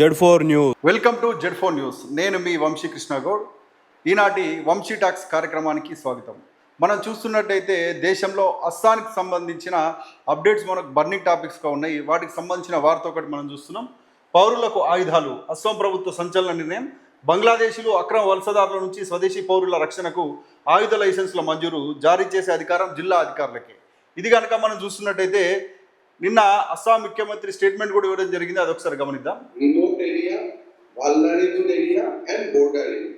Z4 news. Welcome to Z4 news. నేను మీ వంశీ కృష్ణ గౌడ్. ఈనాటి Vamsi talks కార్యక్రమానికి స్వాగతం. మనం చూస్తున్నట్టయితే దేశంలో అస్సాంకి సంబంధించిన అప్డేట్స్ మనకు బర్నింగ్ టాపిక్స్గా ఉన్నాయి. వాటికి సంబంధించిన వార్త ఒకటి మనం చూస్తున్నాం. పౌరులకు ఆయుధాలు, అస్సాం ప్రభుత్వ సంచలన నిర్ణయం. బంగ్లాదేశీలు అక్రమ వలసదారుల నుంచి స్వదేశీ పౌరుల రక్షణకు ఆయుధ లైసెన్సుల మంజూరు జారీ చేసే అధికారం జిల్లా అధికారులకే. ఇది కనుక మనం చూస్తున్నట్టయితే నిన్న అస్సాం ముఖ్యమంత్రి స్టేట్మెంట్ కూడా ఇవ్వడం జరిగింది. అదొకసారి గమనిద్దాం. Remote area, vulnerable area and border area,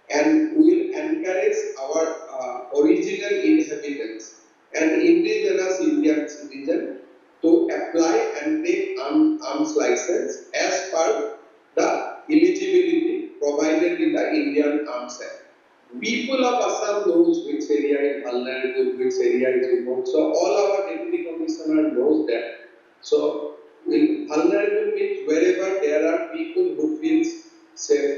and we will encourage our original inhabitants and indigenous Indian citizens to apply and take arms license as per the eligibility provided in the Indian Arms Act. People of Assam knows which area is vulnerable, which area is remote. So all our deputy commissioner knows that. So vulnerable means wherever there are people who feel safe.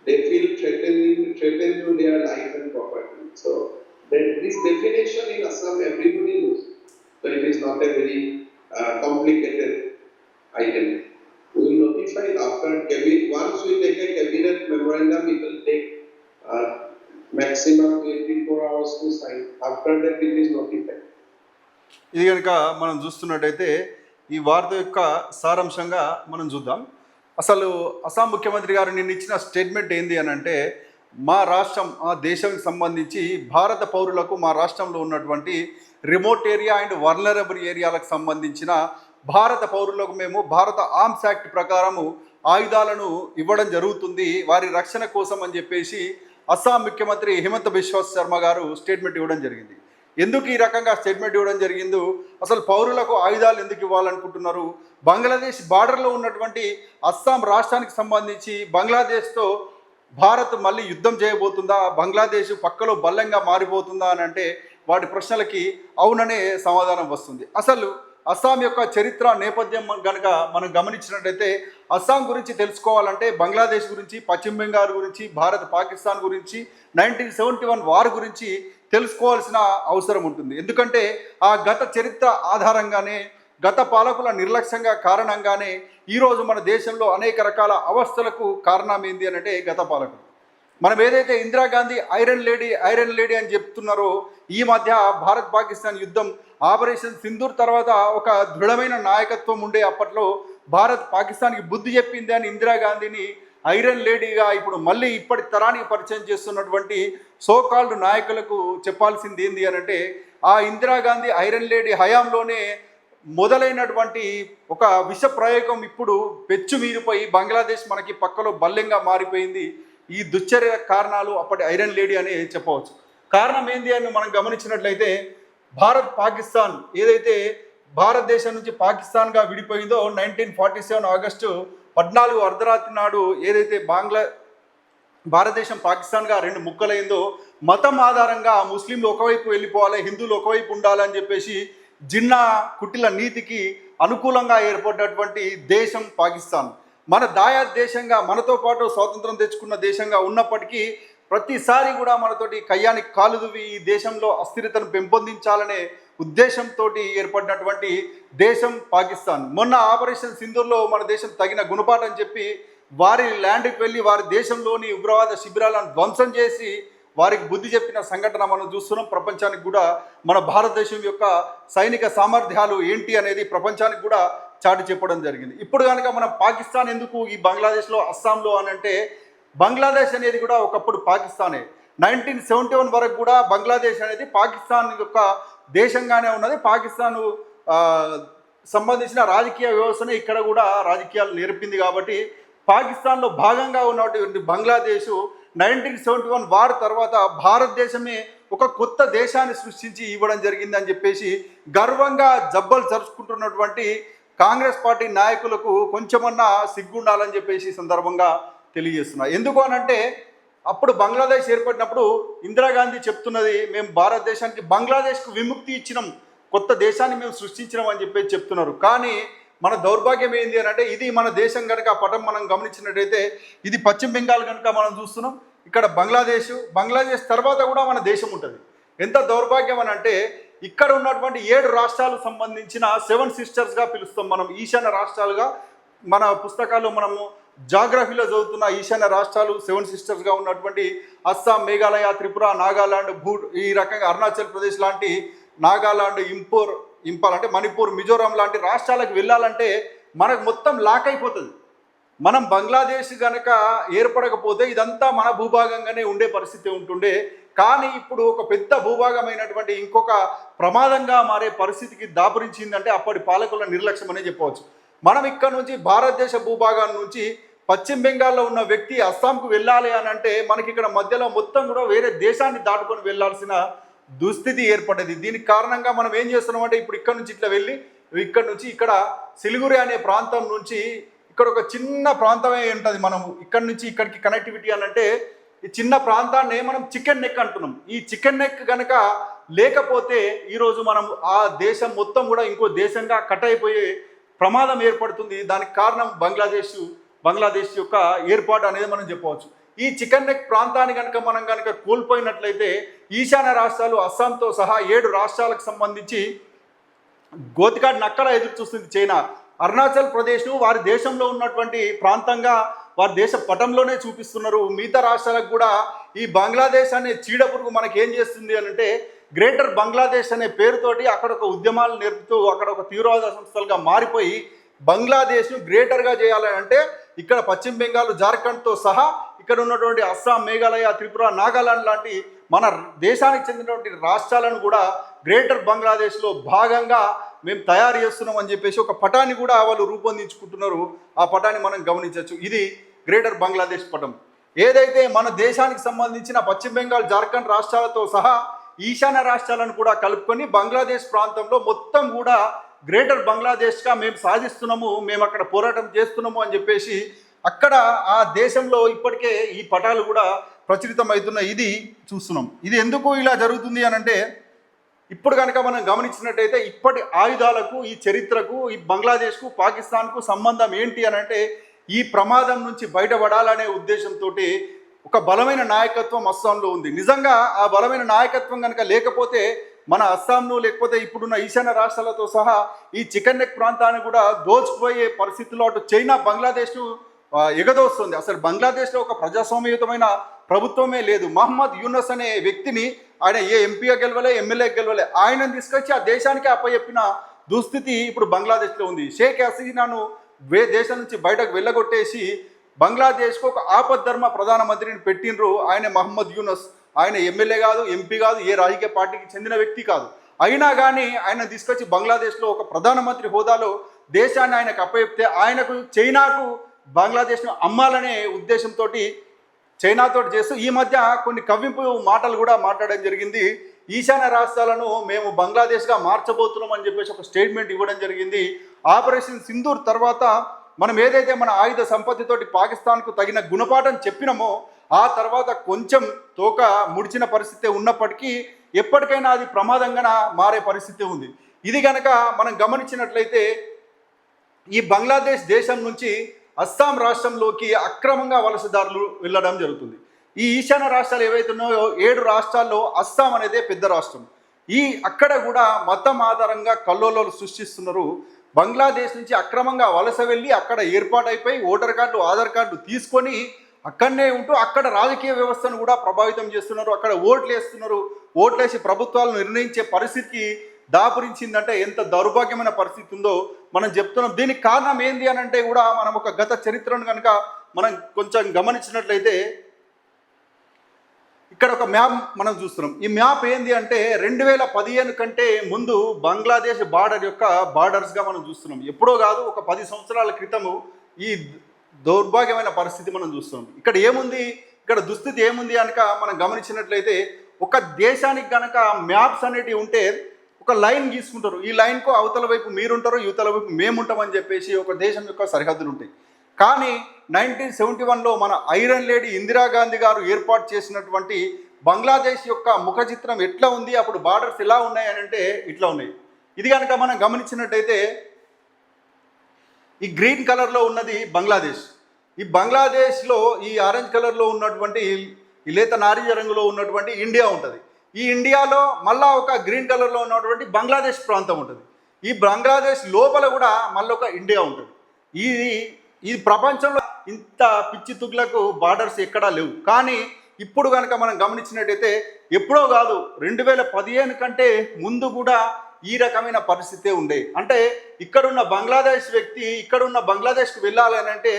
They feel threatened to their life and property. So this definition in Assam everybody knows. So it is not a very complicated item. We will notify after once we take a cabinet memorandum, it will take maximum 24 hours to sign. After that, it is notified. ఇది కనుక మనం చూస్తున్నట్టయితే ఈ వార్త యొక్క సారాంశంగా మనం చూద్దాం. అసలు అస్సాం ముఖ్యమంత్రి గారు నిన్న ఇచ్చిన స్టేట్మెంట్ ఏంది అని అంటే, మా రాష్ట్రం ఆ దేశానికి సంబంధించి భారత పౌరులకు మా రాష్ట్రంలో ఉన్నటువంటి రిమోట్ ఏరియా అండ్ వర్నరబుల్ ఏరియాలకు సంబంధించిన భారత పౌరులకు మేము భారత ఆర్మ్స్ యాక్ట్ ప్రకారము ఆయుధాలను ఇవ్వడం జరుగుతుంది వారి రక్షణ కోసం అని చెప్పేసి అస్సాం ముఖ్యమంత్రి హిమంత బిశ్వ శర్మ గారు స్టేట్మెంట్ ఇవ్వడం జరిగింది. ఎందుకు ఈ రకంగా స్టేట్మెంట్ ఇవ్వడం జరిగిందో, అసలు పౌరులకు ఆయుధాలు ఎందుకు ఇవ్వాలనుకుంటున్నారు, బంగ్లాదేశ్ బార్డర్లో ఉన్నటువంటి అస్సాం రాష్ట్రానికి సంబంధించి బంగ్లాదేశ్తో భారత్ మళ్ళీ యుద్ధం చేయబోతుందా, బంగ్లాదేశ్ పక్కలో బల్లంగా మారిపోతుందా అని అంటే వాటి ప్రశ్నలకి అవుననే సమాధానం వస్తుంది. అసలు అస్సాం యొక్క చరిత్ర నేపథ్యం కనుక మనం గమనించినట్టయితే అస్సాం గురించి తెలుసుకోవాలంటే బంగ్లాదేశ్ గురించి, పశ్చిమ బెంగాల్ గురించి, భారత్ పాకిస్తాన్ గురించి, 1971 వార్ గురించి తెలుసుకోవాల్సిన అవసరం ఉంటుంది. ఎందుకంటే ఆ గత చరిత్ర ఆధారంగానే, గత పాలకుల నిర్లక్ష్యంగా కారణంగానే ఈరోజు మన దేశంలో అనేక రకాల అవస్థలకు కారణం ఏంది అని అంటే గత పాలకులు. మనం ఏదైతే ఇందిరాగాంధీ ఐరన్ లేడీ అని చెప్తున్నారో, ఈ మధ్య భారత్ పాకిస్తాన్ యుద్ధం ఆపరేషన్ సింధూర్ తర్వాత ఒక దృఢమైన నాయకత్వం ఉండే అప్పట్లో భారత్ పాకిస్తాన్కి బుద్ధి చెప్పింది అని ఇందిరాగాంధీని ఐరన్ లేడీగా ఇప్పుడు మళ్ళీ ఇప్పటి తరానికి పరిచయం చేస్తున్నటువంటి సోకాల్డ్ నాయకులకు చెప్పాల్సింది ఏంది అని అంటే, ఆ ఇందిరాగాంధీ ఐరన్ లేడీ హయాంలోనే మొదలైనటువంటి ఒక విష ప్రయోగం ఇప్పుడు పెచ్చు మీరిపోయి బంగ్లాదేశ్ మనకి పక్కలో బల్లెంగా మారిపోయింది. ఈ దుశ్చర్య కారణాలు అప్పటి ఐరన్ లేడీ అని చెప్పవచ్చు. కారణం ఏంది అని మనం గమనించినట్లయితే, భారత్ పాకిస్తాన్ ఏదైతే భారతదేశం నుంచి పాకిస్తాన్గా విడిపోయిందో 1947 ఆగస్టు 14 అర్ధరాత్రి నాడు ఏదైతే భారతదేశం పాకిస్తాన్గా రెండు ముక్కలైందో, మతం ఆధారంగా ముస్లింలు ఒకవైపు వెళ్ళిపోవాలి, హిందువులు ఒకవైపు ఉండాలని చెప్పేసి జిన్నా కుటిల నీతికి అనుకూలంగా ఏర్పడినటువంటి దేశం పాకిస్తాన్. మన దాయాద్ దేశంగా, మనతో పాటు స్వాతంత్రం తెచ్చుకున్న దేశంగా ఉన్నప్పటికీ ప్రతిసారి కూడా మనతోటి కయ్యానికి కాలుదువి ఈ దేశంలో అస్థిరతను పెంపొందించాలనే ఉద్దేశంతో ఏర్పడినటువంటి దేశం పాకిస్తాన్. మొన్న ఆపరేషన్ సింధూర్లో మన దేశం తగిన గుణపాఠం చెప్పి వారి ల్యాండ్కి వెళ్ళి వారి దేశంలోని ఉగ్రవాద శిబిరాలను ధ్వంసం చేసి వారికి బుద్ధి చెప్పిన సంఘటన మనం చూస్తున్నాం. ప్రపంచానికి కూడా మన భారతదేశం యొక్క సైనిక సామర్థ్యాలు ఏంటి అనేది ప్రపంచానికి కూడా చాటి చెప్పడం జరిగింది. ఇప్పుడు కనుక మనం పాకిస్తాన్ ఎందుకు ఈ బంగ్లాదేశ్లో, అస్సాంలో అని అంటే, బంగ్లాదేశ్ అనేది కూడా ఒకప్పుడు పాకిస్తానే. 1971 వరకు కూడా బంగ్లాదేశ్ అనేది పాకిస్తాన్ యొక్క దేశంగానే ఉన్నది. పాకిస్తాన్ సంబంధించిన రాజకీయ వ్యవస్థనే ఇక్కడ కూడా రాజకీయాలు నేర్పింది. కాబట్టి పాకిస్తాన్లో భాగంగా ఉన్నటువంటి బంగ్లాదేశ్ 1971 వార్ తర్వాత భారతదేశమే ఒక కొత్త దేశాన్ని సృష్టించి ఇవ్వడం జరిగిందని చెప్పేసి గర్వంగా జబ్బలు జరుపుకుంటున్నటువంటి కాంగ్రెస్ పార్టీ నాయకులకు కొంచెమన్నా సిగ్గుండాలని చెప్పేసి సందర్భంగా తెలియజేస్తున్నా. ఎందుకు అనంటే, అప్పుడు బంగ్లాదేశ్ ఏర్పడినప్పుడు ఇందిరాగాంధీ చెప్తున్నది, మేము భారతదేశానికి బంగ్లాదేశ్కు విముక్తి ఇచ్చినాం, కొత్త దేశాన్ని మేము సృష్టించినాం అని చెప్పేసి చెప్తున్నారు. కానీ మన దౌర్భాగ్యం ఏంది అని అంటే, ఇది మన దేశం కనుక పటం మనం గమనించినట్టయితే ఇది పశ్చిమ బెంగాల్ కనుక మనం చూస్తున్నాం, ఇక్కడ బంగ్లాదేశ్ తర్వాత కూడా మన దేశం ఉంటుంది. ఎంత దౌర్భాగ్యం అని అంటే, ఇక్కడ ఉన్నటువంటి 7 రాష్ట్రాలకు సంబంధించిన 7 సిస్టర్స్గా పిలుస్తాం మనం, ఈశాన్య రాష్ట్రాలుగా. మన పుస్తకాల్లో మనము జాగ్రఫీలో చదువుతున్న ఈశాన్య రాష్ట్రాలు 7 సిస్టర్స్గా ఉన్నటువంటి అస్సాం, మేఘాలయ, త్రిపుర, నాగాలాండ్, ఈ రకంగా అరుణాచల్ ప్రదేశ్ లాంటి, నాగాలాండ్, ఇంపాల్ అంటే మణిపూర్, మిజోరాం లాంటి రాష్ట్రాలకు వెళ్ళాలంటే మనకు మొత్తం లాక్ అయిపోతుంది. మనం బంగ్లాదేశ్ కనుక ఏర్పడకపోతే ఇదంతా మన భూభాగంగానే ఉండే పరిస్థితి ఉంటుండే. కానీ ఇప్పుడు ఒక పెద్ద భూభాగమైనటువంటి ఇంకొక ప్రమాదంగా మారే పరిస్థితికి దాపురించిందంటే అప్పటి పాలకుల నిర్లక్ష్యం అనే చెప్పవచ్చు. మనం ఇక్కడ నుంచి భారతదేశ భూభాగం నుంచి పశ్చిమ బెంగాల్లో ఉన్న వ్యక్తి అస్సాంకు వెళ్ళాలి అని అంటే మనకి ఇక్కడ మధ్యలో మొత్తం కూడా వేరే దేశాన్ని దాటుకొని వెళ్ళాల్సిన దుస్థితి ఏర్పడ్డది. దీనికి కారణంగా మనం ఏం చేస్తున్నామంటే ఇప్పుడు ఇక్కడ నుంచి ఇట్లా వెళ్ళి ఇక్కడ నుంచి ఇక్కడ సిలిగురి అనే ప్రాంతం నుంచి ఇక్కడ ఒక చిన్న ప్రాంతమే ఉంటుంది. మనం ఇక్కడ నుంచి ఇక్కడికి కనెక్టివిటీ అని అంటే ఈ చిన్న ప్రాంతాన్ని మనం చికెన్ నెక్ అంటున్నాం. ఈ చికెన్ నెక్ కనుక లేకపోతే ఈరోజు మనం ఆ దేశం మొత్తం కూడా ఇంకో దేశంగా కట్ అయిపోయే ప్రమాదం ఏర్పడుతుంది. దానికి కారణం బంగ్లాదేశ్ యొక్క ఏర్పాటు అనేది మనం చెప్పవచ్చు. ఈ చికెన్ నెక్ ప్రాంతాన్ని కనుక కోల్పోయినట్లయితే ఈశాన్య రాష్ట్రాలు అస్సాంతో సహా 7 రాష్ట్రాలకు సంబంధించి గోతికాడ్ నక్కల ఎదురు చూస్తుంది చైనా. అరుణాచల్ ప్రదేశ్ను వారి దేశంలో ఉన్నటువంటి ప్రాంతంగా వారి దేశ పటంలోనే చూపిస్తున్నారు. మిగతా రాష్ట్రాలకు కూడా ఈ బంగ్లాదేశ్ అనే చీడపురుగు మనకి ఏం చేస్తుంది అని అంటే గ్రేటర్ బంగ్లాదేశ్ అనే పేరుతోటి అక్కడ ఒక ఉద్యమాలు నేర్పుతూ అక్కడ ఒక తీవ్రవాద సంస్థలుగా మారిపోయి బంగ్లాదేశ్ను గ్రేటర్గా చేయాలని అంటే ఇక్కడ పశ్చిమ బెంగాల్, జార్ఖండ్తో సహా ఇక్కడ ఉన్నటువంటి అస్సాం, మేఘాలయ, త్రిపుర, నాగాలాండ్ లాంటి మన దేశానికి చెందినటువంటి రాష్ట్రాలను కూడా గ్రేటర్ బంగ్లాదేశ్లో భాగంగా మేము తయారు చేస్తున్నాం అని చెప్పేసి ఒక పటాన్ని కూడా వాళ్ళు రూపొందించుకుంటున్నారు. ఆ పటాన్ని మనం గమనించవచ్చు. ఇది గ్రేటర్ బంగ్లాదేశ్ పటం. ఏదైతే మన దేశానికి సంబంధించిన పశ్చిమ బెంగాల్, జార్ఖండ్ రాష్ట్రాలతో సహా ఈశాన్య రాష్ట్రాలను కూడా కలుపుకొని బంగ్లాదేశ్ ప్రాంతంలో మొత్తం కూడా గ్రేటర్ బంగ్లాదేశ్గా మేము సాధిస్తున్నాము, మేము అక్కడ పోరాటం చేస్తున్నాము అని చెప్పేసి అక్కడ ఆ దేశంలో ఇప్పటికే ఈ పటాలు కూడా ప్రచురితం అవుతున్నాయి. ఇది చూస్తున్నాం. ఇది ఎందుకు ఇలా జరుగుతుంది అని అంటే ఇప్పుడు కనుక మనం గమనించినట్టయితే ఇప్పటి ఆయుధాలకు, ఈ చరిత్రకు, ఈ బంగ్లాదేశ్కు, పాకిస్తాన్కు సంబంధం ఏంటి అని అంటే ఈ ప్రమాదం నుంచి బయటపడాలనే ఉద్దేశంతో ఒక బలమైన నాయకత్వం అస్సాంలో ఉంది. నిజంగా ఆ బలమైన నాయకత్వం కనుక లేకపోతే మన అస్సాంను లేకపోతే ఇప్పుడున్న ఈశాన్య రాష్ట్రాలతో సహా ఈ చికెన్ నెక్ ప్రాంతాన్ని కూడా దోచుకుపోయే పరిస్థితుల్లో అటు చైనా బంగ్లాదేశ్ను ఎగదోస్తుంది. అసలు బంగ్లాదేశ్లో ఒక ప్రజాస్వామ్యయుతమైన ప్రభుత్వమే లేదు. మహమ్మద్ యూనస్ అనే వ్యక్తిని ఆయన ఏ ఎంపీగా గెలవలే, ఎమ్మెల్యే గెలవలే, ఆయనను తీసుకొచ్చి ఆ దేశానికి అప్పచెప్పిన దుస్థితి ఇప్పుడు బంగ్లాదేశ్లో ఉంది. షేక్ హసీనాను దేశం నుంచి బయటకు వెళ్ళగొట్టేసి బంగ్లాదేశ్కు ఒక ఆపద్ధర్మ ప్రధానమంత్రిని పెట్టినరు. ఆయన మహమ్మద్ యూనస్. ఆయన ఎమ్మెల్యే కాదు, ఎంపీ కాదు, ఏ రాజకీయ పార్టీకి చెందిన వ్యక్తి కాదు. అయినా కానీ ఆయన తీసుకొచ్చి బంగ్లాదేశ్లో ఒక ప్రధానమంత్రి హోదాలో దేశాన్ని ఆయనకు అప్పచెప్తే ఆయనకు చైనాకు బంగ్లాదేశ్ను అమ్మాలనే ఉద్దేశంతో చైనాతో చేస్తూ ఈ మధ్య కొన్ని కవ్వింపు మాటలు కూడా మాట్లాడడం జరిగింది. ఈశాన్య రాష్ట్రాలను మేము బంగ్లాదేశ్గా మార్చబోతున్నాం అని చెప్పేసి ఒక స్టేట్మెంట్ ఇవ్వడం జరిగింది. ఆపరేషన్ సింధూర్ తర్వాత మనం ఏదైతే మన ఆయుధ సంపత్తితోటి పాకిస్తాన్కు తగిన గుణపాఠం చెప్పినామో ఆ తర్వాత కొంచెం తోక ముడిచిన పరిస్థితి ఉన్నప్పటికీ ఎప్పటికైనా అది ప్రమాదంగా మారే పరిస్థితి ఉంది. ఇది కనుక మనం గమనించినట్లయితే ఈ బంగ్లాదేశ్ దేశం నుంచి అస్సాం రాష్ట్రంలోకి అక్రమంగా వలసదారులు వెళ్ళడం జరుగుతుంది. ఈ ఈశాన్య రాష్ట్రాలు ఏవైతే ఉన్నాయో 7 రాష్ట్రాల్లో అస్సాం అనేదే పెద్ద రాష్ట్రం. అక్కడ కూడా మతం ఆధారంగా కల్లోలాలు సృష్టిస్తున్నారు. బంగ్లాదేశ్ నుంచి అక్రమంగా వలస వెళ్ళి అక్కడ ఏర్పాటైపోయి ఓటర్ కార్డు, ఆధార్ కార్డు తీసుకొని అక్కడనే ఉంటూ అక్కడ రాజకీయ వ్యవస్థను కూడా ప్రభావితం చేస్తున్నారు. అక్కడ ఓట్లు వేస్తున్నారు. ఓట్లేసి ప్రభుత్వాలను నిర్ణయించే పరిస్థితికి దాపురించిందంటే ఎంత దౌర్భాగ్యమైన పరిస్థితి ఉందో మనం చెప్తున్నాం. దీనికి కారణం ఏంది అని అంటే కూడా మనం ఒక గత చరిత్రను కనుక మనం కొంచెం గమనించినట్లయితే ఇక్కడ ఒక మ్యాప్ మనం చూస్తున్నాం. ఈ మ్యాప్ ఏంది అంటే 2015 కంటే ముందు బంగ్లాదేశ్ బార్డర్స్గా మనం చూస్తున్నాం. ఎప్పుడో కాదు, ఒక 10 సంవత్సరాల క్రితము ఈ దౌర్భాగ్యమైన పరిస్థితి మనం చూస్తున్నాం. ఇక్కడ ఏముంది, ఇక్కడ దుస్థితి ఏముంది కనుక మనం గమనించినట్లయితే ఒక దేశానికి కనుక మ్యాప్స్ అనేటివి ఉంటే ఒక లైన్ గీసుకుంటారు. ఈ లైన్కు అవతల వైపు మీరుంటారు, యువతల వైపు మేముంటామని చెప్పేసి ఒక దేశం యొక్క సరిహద్దులు ఉంటాయి. కానీ 1971లో మన ఐరన్ లేడీ ఇందిరాగాంధీ గారు ఏర్పాటు చేసినటువంటి బంగ్లాదేశ్ యొక్క ముఖ చిత్రం ఎట్లా ఉంది, అప్పుడు బార్డర్స్ ఎలా ఉన్నాయి అని అంటే ఇట్లా ఉన్నాయి. ఇది కనుక మనం గమనించినట్టయితే ఈ గ్రీన్ కలర్లో ఉన్నది బంగ్లాదేశ్. ఈ బంగ్లాదేశ్లో ఈ ఆరెంజ్ కలర్లో ఉన్నటువంటి ఈ లేత నారింజ రంగులో ఉన్నటువంటి ఇండియా ఉంటుంది. ఈ ఇండియాలో మళ్ళా ఒక గ్రీన్ కలర్లో ఉన్నటువంటి బంగ్లాదేశ్ ప్రాంతం ఉంటుంది. ఈ బంగ్లాదేశ్ లోపల కూడా మళ్ళీ ఒక ఇండియా ఉంటుంది. ఇది ఈ ప్రపంచంలో ఇంత పిచ్చి తుగ్లకు బార్డర్స్ ఎక్కడా లేవు. కానీ ఇప్పుడు కనుక మనం గమనించినట్టయితే ఎప్పుడో కాదు 2015 కంటే ముందు కూడా ఈ రకమైన పరిస్థితే ఉండే. అంటే ఇక్కడున్న బంగ్లాదేశ్ వ్యక్తి ఇక్కడున్న బంగ్లాదేశ్కి వెళ్ళాలి అని అంటే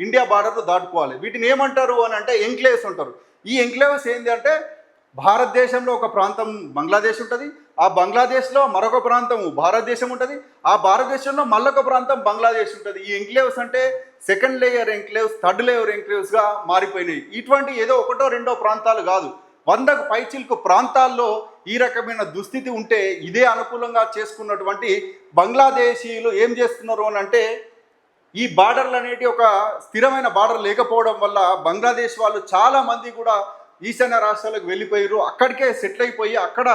ఇండియా బార్డర్ను దాటుకోవాలి. వీటిని ఏమంటారు అని అంటే ఎంక్లేవ్స్ అంటారు. ఈ ఎంక్లేవ్స్ ఏంటి అంటే భారతదేశంలో ఒక ప్రాంతం బంగ్లాదేశ్ ఉంటుంది, ఆ బంగ్లాదేశ్లో మరొక ప్రాంతం భారతదేశం ఉంటుంది, ఆ భారతదేశంలో మళ్ళొక ప్రాంతం బంగ్లాదేశ్ ఉంటుంది. ఈ ఎంక్లేవ్స్ అంటే సెకండ్ లేయర్ ఎంక్లేవ్స్, థర్డ్ లేయర్ ఎంక్లేవ్స్గా మారిపోయినాయి. ఇటువంటి ఏదో ఒకటో రెండో ప్రాంతాలు కాదు, 100కు పైచిలకు ప్రాంతాల్లో ఈ రకమైన దుస్థితి ఉంటే ఇదే అనుకూలంగా చేసుకున్నటువంటి బంగ్లాదేశీయులు ఏం చేస్తున్నారు అని అంటే ఈ బార్డర్లు అనేటి ఒక స్థిరమైన బార్డర్ లేకపోవడం వల్ల బంగ్లాదేశ్ వాళ్ళు చాలామంది కూడా ఈశాన్య రాష్ట్రాలకు వెళ్ళిపోయారు. అక్కడికే సెటిల్ అయిపోయి అక్కడ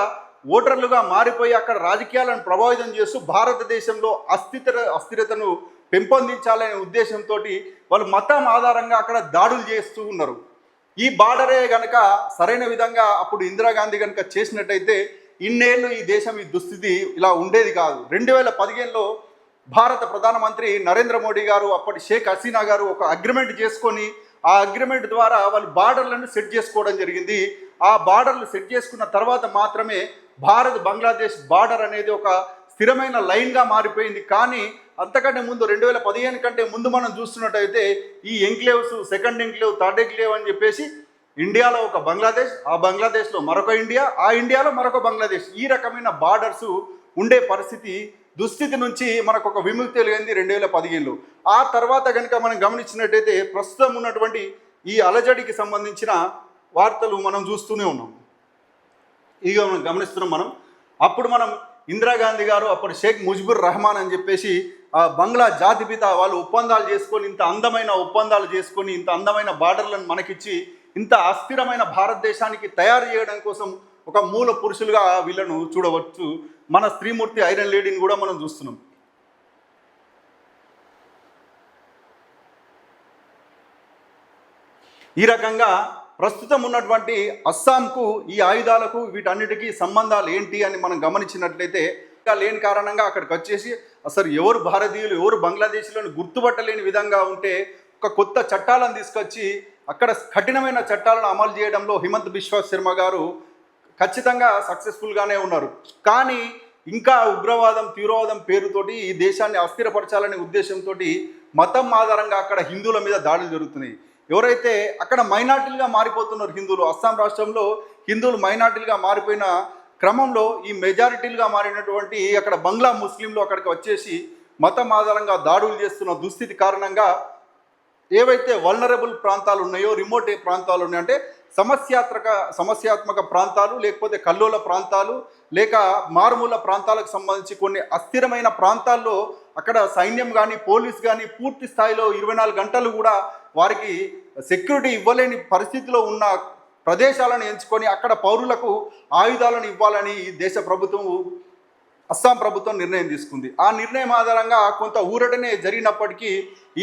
ఓటర్లుగా మారిపోయి అక్కడ రాజకీయాలను ప్రభావితం చేస్తూ భారతదేశంలో అస్థిరతను పెంపొందించాలనే ఉద్దేశంతో వాళ్ళు మతం ఆధారంగా అక్కడ దాడులు చేస్తూ ఉన్నారు. ఈ బార్డరే కనుక సరైన విధంగా అప్పుడు ఇందిరాగాంధీ కనుక చేసినట్టయితే ఇన్నేళ్ళు ఈ దేశం ఈ దుస్థితి ఇలా ఉండేది కాదు. 2015లో భారత ప్రధానమంత్రి నరేంద్ర మోడీ గారు అప్పటి షేక్ హసీనా గారు ఒక అగ్రిమెంట్ చేసుకొని ఆ అగ్రిమెంట్ ద్వారా వాళ్ళు బార్డర్లను సెట్ చేసుకోవడం జరిగింది. ఆ బార్డర్లు సెట్ చేసుకున్న తర్వాత మాత్రమే భారత్ బంగ్లాదేశ్ బార్డర్ అనేది ఒక స్థిరమైన లైన్గా మారిపోయింది. కానీ అంతకంటే ముందు 2015 కంటే ముందు మనం చూస్తున్నట్టయితే ఈ ఎంక్లేవ్స్ సెకండ్ ఎంక్లేవ్, థర్డ్ ఎంక్లేవ్ అని చెప్పేసి ఇండియాలో ఒక బంగ్లాదేశ్, ఆ బంగ్లాదేశ్లో మరొక ఇండియా, ఆ ఇండియాలో మరొక బంగ్లాదేశ్, ఈ రకమైన బార్డర్స్ ఉండే పరిస్థితి దుస్థితి నుంచి మనకు ఒక విముక్తి కలిగింది 2015లో. ఆ తర్వాత కనుక మనం గమనించినట్టయితే ప్రస్తుతం ఉన్నటువంటి ఈ అలజడికి సంబంధించిన వార్తలు మనం చూస్తూనే ఉన్నాం. ఇక మనం గమనిస్తున్నాం. అప్పుడు మనం ఇందిరాగాంధీ గారు అప్పుడు షేక్ ముజిబుర్ రెహమాన్ అని చెప్పేసి ఆ బంగ్లా జాతిపిత వాళ్ళు ఒప్పందాలు చేసుకొని ఇంత అందమైన ఒప్పందాలు చేసుకొని ఇంత అందమైన బార్డర్లను మనకిచ్చి ఇంత అస్థిరమైన భారతదేశానికి తయారు చేయడం కోసం ఒక మూల పురుషులుగా వీళ్ళను చూడవచ్చు. మన స్త్రీమూర్తి ఐరన్ లేడీని కూడా మనం చూస్తున్నాం. ఈ రకంగా ప్రస్తుతం ఉన్నటువంటి అస్సాంకు ఈ ఆయుధాలకు వీటన్నిటికీ సంబంధాలు ఏంటి అని మనం గమనించినట్లయితే లేని కారణంగా అక్కడికి వచ్చేసి అసలు ఎవరు భారతీయులు ఎవరు బంగ్లాదేశీలను గుర్తుపట్టలేని విధంగా ఉంటే ఒక కొత్త చట్టాలను తీసుకొచ్చి అక్కడ కఠినమైన చట్టాలను అమలు చేయడంలో హిమంత్ బిశ్వ శర్మ గారు ఖచ్చితంగా సక్సెస్ఫుల్గానే ఉన్నారు. కానీ ఇంకా ఉగ్రవాదం తీవ్రవాదం పేరుతోటి ఈ దేశాన్ని అస్థిరపరచాలనే ఉద్దేశంతో మతం ఆధారంగా అక్కడ హిందువుల మీద దాడులు జరుగుతున్నాయి. ఎవరైతే అక్కడ మైనార్టీలుగా మారిపోతున్నారు హిందువులు, అస్సాం రాష్ట్రంలో హిందువులు మైనార్టీలుగా మారిపోయిన క్రమంలో ఈ మెజారిటీలుగా మారినటువంటి అక్కడ బంగ్లా ముస్లింలు అక్కడికి వచ్చేసి మతం ఆధారంగా దాడులు చేస్తున్న దుస్థితి కారణంగా ఏవైతే వల్నరబుల్ ప్రాంతాలు ఉన్నాయో, రిమోట్ ప్రాంతాలు ఉన్నాయో, అంటే సమస్యాత్మక ప్రాంతాలు లేకపోతే కల్లోల ప్రాంతాలు లేక మారుమూల ప్రాంతాలకు సంబంధించి కొన్ని అస్థిరమైన ప్రాంతాల్లో అక్కడ సైన్యం కానీ పోలీస్ కానీ పూర్తి స్థాయిలో 24 గంటలు కూడా వారికి సెక్యూరిటీ ఇవ్వలేని పరిస్థితిలో ఉన్న ప్రదేశాలను ఎంచుకొని అక్కడ పౌరులకు ఆయుధాలను ఇవ్వాలని ఈ దేశ ప్రభుత్వం అస్సాం ప్రభుత్వం నిర్ణయం తీసుకుంది. ఆ నిర్ణయం ఆధారంగా కొంత ఊరటనే జరిగినప్పటికీ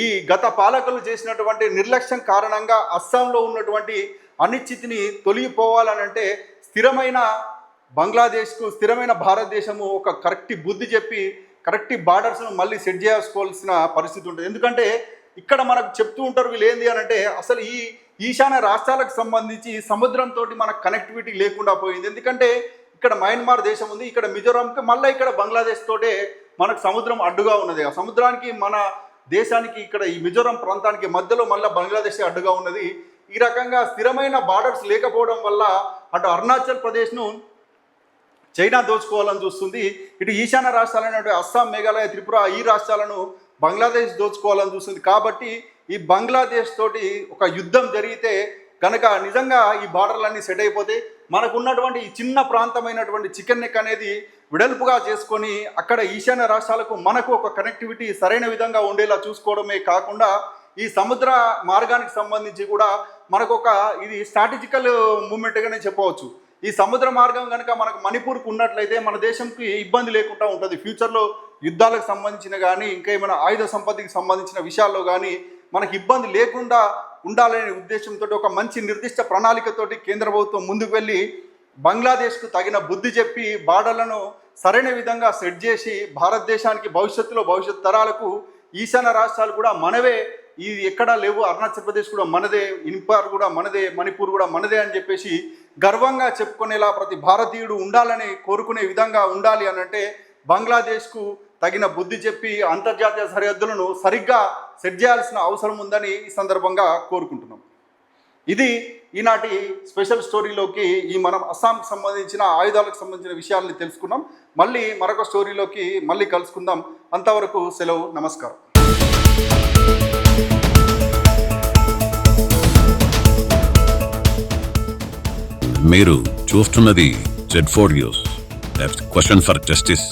ఈ గత పాలకులు చేసినటువంటి నిర్లక్ష్యం కారణంగా అస్సాంలో ఉన్నటువంటి అనిశ్చితిని తొలగిపోవాలనంటే స్థిరమైన బంగ్లాదేశ్కు స్థిరమైన భారతదేశము ఒక కరెక్ట్ బుద్ధి చెప్పి కరెక్ట్ బార్డర్స్ను మళ్ళీ సెట్ చేసుకోవాల్సిన పరిస్థితి ఉంటుంది. ఎందుకంటే ఇక్కడ మనకు చెప్తూ ఉంటారు వీళ్ళు ఏంది అని అంటే అసలు ఈ ఈశాన్య రాష్ట్రాలకు సంబంధించి సముద్రంతో మనకు కనెక్టివిటీ లేకుండా పోయింది. ఎందుకంటే ఇక్కడ మయన్మార్ దేశం ఉంది, ఇక్కడ మిజోరాంకి, మళ్ళీ ఇక్కడ బంగ్లాదేశ్ తోటే మనకు సముద్రం అడ్డుగా ఉన్నది. ఆ సముద్రానికి మన దేశానికి ఇక్కడ ఈ మిజోరాం ప్రాంతానికి మధ్యలో మళ్ళీ బంగ్లాదేశ్ అడ్డుగా ఉన్నది. ఈ రకంగా స్థిరమైన బార్డర్స్ లేకపోవడం వల్ల అటు అరుణాచల్ ప్రదేశ్ను చైనా దోచుకోవాలని చూస్తుంది, ఇటు ఈశాన్య రాష్ట్రాలైనటువంటి అస్సాం, మేఘాలయ, త్రిపుర ఈ రాష్ట్రాలను బంగ్లాదేశ్ దోచుకోవాలని చూస్తుంది. కాబట్టి ఈ బంగ్లాదేశ్ తోటి ఒక యుద్ధం జరిగితే కనుక నిజంగా ఈ బార్డర్లన్నీ సెట్ అయిపోతే మనకున్నటువంటి ఈ చిన్న ప్రాంతమైనటువంటి చికెన్ నెక్ అనేది విడల్పుగా చేసుకొని అక్కడ ఈశాన్య రాష్ట్రాలకు మనకు ఒక కనెక్టివిటీ సరైన విధంగా ఉండేలా చూసుకోవడమే కాకుండా ఈ సముద్ర మార్గానికి సంబంధించి కూడా మనకు ఒక ఇది స్ట్రాటజికల్ మూమెంట్గానే చెప్పవచ్చు. ఈ సముద్ర మార్గం కనుక మనకు మణిపూర్కు ఉన్నట్లయితే మన దేశంకి ఇబ్బంది లేకుండా ఉంటుంది. ఫ్యూచర్లో యుద్ధాలకు సంబంధించిన కానీ ఇంకా ఏమైనా ఆయుధ సంపత్తికి సంబంధించిన విషయాల్లో కానీ మనకి ఇబ్బంది లేకుండా ఉండాలనే ఉద్దేశంతో ఒక మంచి నిర్దిష్ట ప్రణాళికతోటి కేంద్ర ప్రభుత్వం ముందుకు వెళ్ళి బంగ్లాదేశ్కు తగిన బుద్ధి చెప్పి బార్డర్లను సరైన విధంగా సెట్ చేసి భారతదేశానికి భవిష్యత్ తరాలకు ఈశాన్య రాష్ట్రాలు కూడా మనవే, ఇది ఎక్కడా లేవు, అరుణాచల్ ప్రదేశ్ కూడా మనదే, ఇంపార్ కూడా మనదే, మణిపూర్ కూడా మనదే అని చెప్పేసి గర్వంగా చెప్పుకునేలా ప్రతి భారతీయుడు ఉండాలని కోరుకునే విధంగా ఉండాలి అని అంటే బంగ్లాదేశ్కు తగిన బుద్ధి చెప్పి అంతర్జాతీయ సరిహద్దులను సరిగ్గా సెట్ చేయాల్సిన అవసరం ఉందని ఈ సందర్భంగా కోరుకుంటున్నాం. ఇది ఈనాటి స్పెషల్ స్టోరీలోకి మనం అస్సాంకి సంబంధించిన ఆయుధాలకు సంబంధించిన విషయాల్ని తెలుసుకున్నాం. మళ్ళీ మరొక స్టోరీలోకి మళ్ళీ కలుసుకుందాం. అంతవరకు సెలవు, నమస్కారం. మీరు చూస్తున్నది Z4 news. Question for justice.